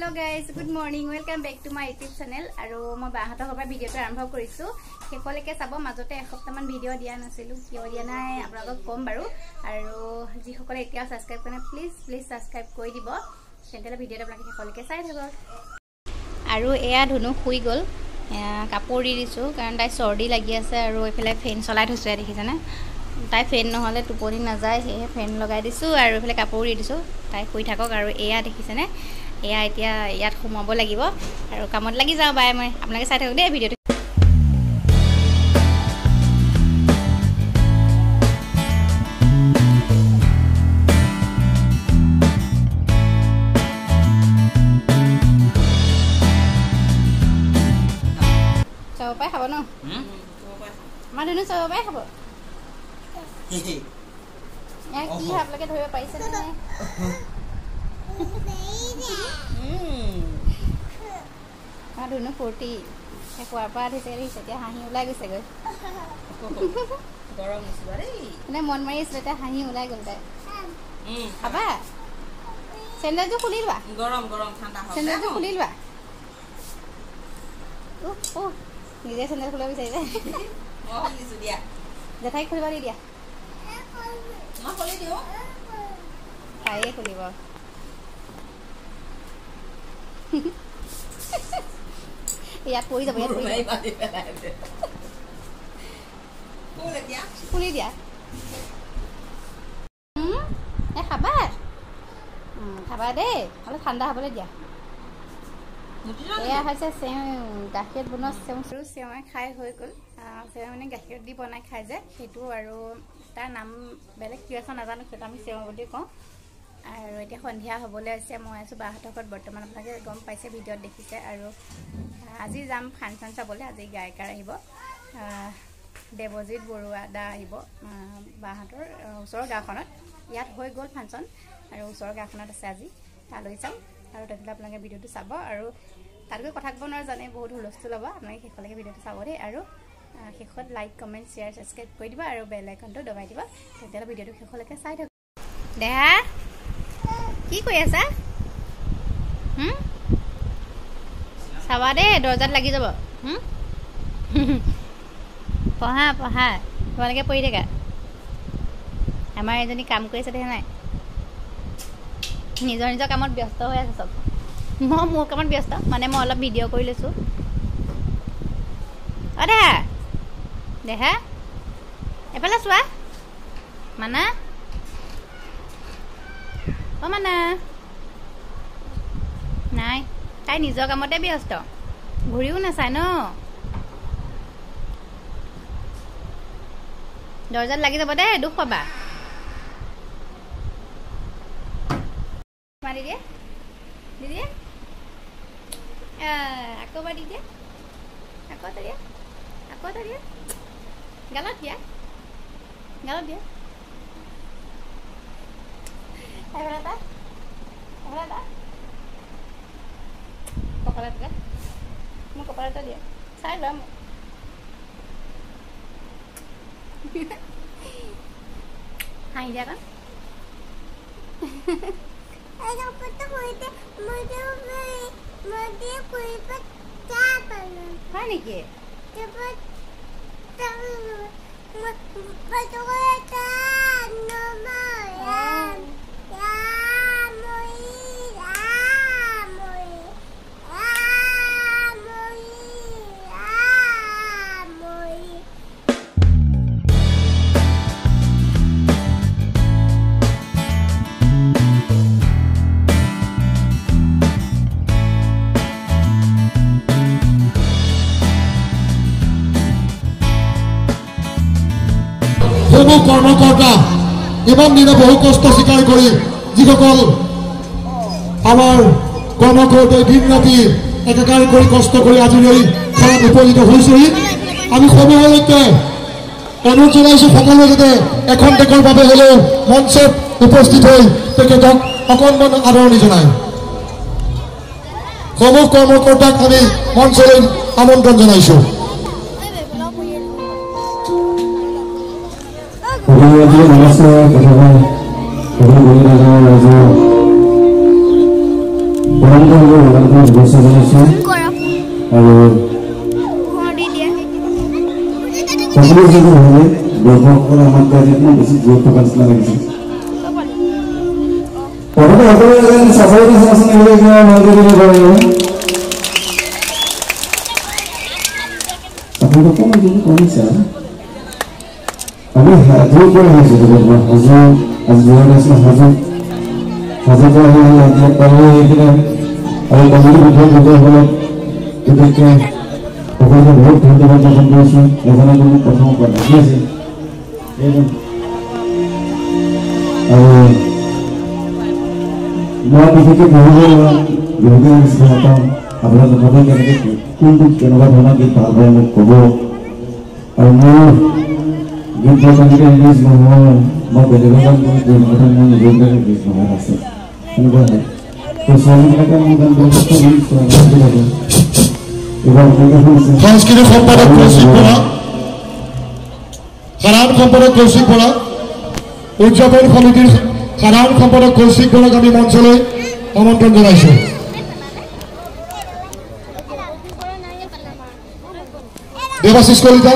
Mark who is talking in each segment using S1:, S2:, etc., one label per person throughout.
S1: Hello guys, good morning. Welcome back to my YouTube channel. Aru ma bahator hoba video to arambho korisu. Kekoleke sabo majote ekoptaman video dia nasilu. Kiyo dia nai apnalok kom baru. Aru ji hokole etia subscribe kona please subscribe koi dibo. Channel video ta apnalok kekoleke sai thabo. Aru eya dhunu hui gol. Kapori disu karon tai sordi lagi ase aru efele fan cholai those dekhise na. Tai fan নহলে টুপনি না যায় হে ফেন লগাই দিছো আৰু এফালে কাপোৰ দিছো তাই শুই থাকক আৰু এয়া দেখিছে নে এয়া এতিয়া ইয়াত ঘুমাব লাগিব আৰু কামত লাগি যাও বাই মই আপোনালোকে চাই থাকক দে ভিডিওটো চাও পাই খাব ন আমাৰ ধুনু চাও পাই খাব यार की आप लगे धोए पैसे नहीं हां दोनों 40 एक बार बाद से रे से हाही उलाई गसे गय गरम निसबा रे ने मन मारी से हाही उलाई गल ताई खाबा सेंडल जो खुलिलबा गरम ठंडा हो सेंडल जो खुलिलबा ओ निजे सेंडल खुलबा बिचाइबे मोहन लिसु दिया जथाई खुलबा दिया Ma boleh dia. Saya boleh bawa. Ya puri dah, ya puri. Boleh dia? Boleh dia. Khabar. Khabar deh. Kalau ठंडा boleh dia. Ya hasil saya gakhir bonus saya khai hoi kul. Saya mana gakhir di bonai khai je. Itu baru তাৰ নাম বেলেগ কি আছে নাজানো সেটা আমি সেও বুলি কওঁ আৰু এতিয়া সন্ধিয়া হ'বলৈ আছে মই আছো বাহতকত বৰ্তমান আপোনালোকে গম পাইছে ভিডিঅ'ত দেখিছে আৰু আজি যাম ফাংচন চাবলৈ আজি গায়কাৰ আহিব দেৱজিত বৰুৱা দা আহিব বাহতৰ ওচৰৰ গাঁওখনত ইয়াত হৈ গ'ল ফাংচন আৰু ওচৰৰ গাঁওখনত আছে আজি তালৈ যাম আৰু তেতিয়া আপোনালোকে ভিডিঅ'টো চাব আৰু তাতকৈ কথা ক'ব নোৱাৰে জানে বহুত হুলস্থুল হ'ব আপোনালোকে শেষলৈকে ভিডিঅ'টো চাব দেই আৰু শেষত লাইক কমেন্ট শেয়াৰ সাবস্ক্ৰাইব কৰি দিবা আৰু বেল আইকনটো দবাই দিবা তেতিয়া ভিডিঅ'টো শেষলৈকে চাই থাকক দেহা কি কৈ আছা চাবা দে দৰজাত লাগি যাব পঢ়া তোমালোকে পঢ়ি থাকা আমাৰ এজনী কাম কৰি আছে দেখা নাই নিজৰ কামত ব্যস্ত হৈ আছে চব মই মোৰ কামত ব্যস্ত মানে মই অলপ ভিডিঅ' কৰি লৈছো দেহা এফালে চোৱা মানা অ মানা নাই তাই নিজৰ কামতে ব্যস্ত ঘূৰিও নাচায় ন দৰজাত লাগি যাব দে দুখ পাবা মাৰি দিয়ে দিদি আকৌ বাৰ দি দিয়ে আকৌ tadi galat ya ayo berapa kepala kan mau kepala tadi ya saya lah hai dia kan ayo kita kuite mode kuite apa mana ke cepat কর্মকর্তা ইমান দিনে বহু কষ্ট স্বীকার কৰি যিসকল আমাৰ কৰ্মকৰ্তাই দিন ৰাতি একাকাৰ কৰি কষ্ট কৰি আজিলৈ খেলত উপনীত হৈছেহি আমি সময়লৈকে অনুৰোধ জনাইছো সকলোৱে যাতে এখন দেশৰ বাবে হ'লেও মঞ্চত উপস্থিত হৈ তেখেতক অকণমান আদৰণি জনায় সমূহ কৰ্মকৰ্তাক আমি মঞ্চলৈ আমন্ত্ৰণ জনাইছো Namaste,
S2: ভগৱানক শুভেচ্ছা জনাইছো আৰু সকলো যদি ভাবে দৰ্শকসকলে আমাক গাড়ীখন বেছি জোৰ থকা নিচিনা লাগিছে প্ৰথমে সকলোৱে চাবলৈ দিছে এইবিলাক ভালকৈ দিব পাৰে আপোনালোক অকণমান যদি কমিছে আমি হাজোৰ পৰা আহিছোঁ হাজো আজি যোৱা নাছিল হাজোৰ পৰা আহি পালে এইখিনি আৰু কমিটি বিষয়সকলক গতিকে সকলোকে বহুত ধন্যবাদ জ্ঞাপন কৰিছোঁ এজনে মোক প্ৰথম পৰা লাগি আছে আৰু মই বিশেষকৈ বিহুকে নিচিনা নাপাওঁ আপোনালোকে ভাবে কেনেকৈ কোনটো কেনেকুৱা ধৰণৰ গীত ভাল পায় মোক ক'ব আৰু মোৰ গীত কেনেকৈ ৰিলিজ নহয় মই বেলেগৰ গান কৰি কথা মই নিজৰ গান ৰিলিজ নহয় আছে এনেকুৱা হয় তো ছোৱালীবিলাকে মোৰ গান বহুত লাগে এবাৰ সাংস্কৃতিক সম্পাদক কৌশিক বৰা সাধাৰণ সম্পাদক কৌশিক বৰা উদযাপন সমিতিৰ সাধাৰণ সম্পাদক কৌশিক বৰাক আমি মঞ্চলৈ আমন্ত্ৰণ জনাইছোঁ দেৱাশিষ কলিতা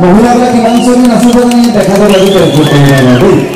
S2: মহিলাবিলাক কিমান চলি নাচিব দেখা যাব লাগিব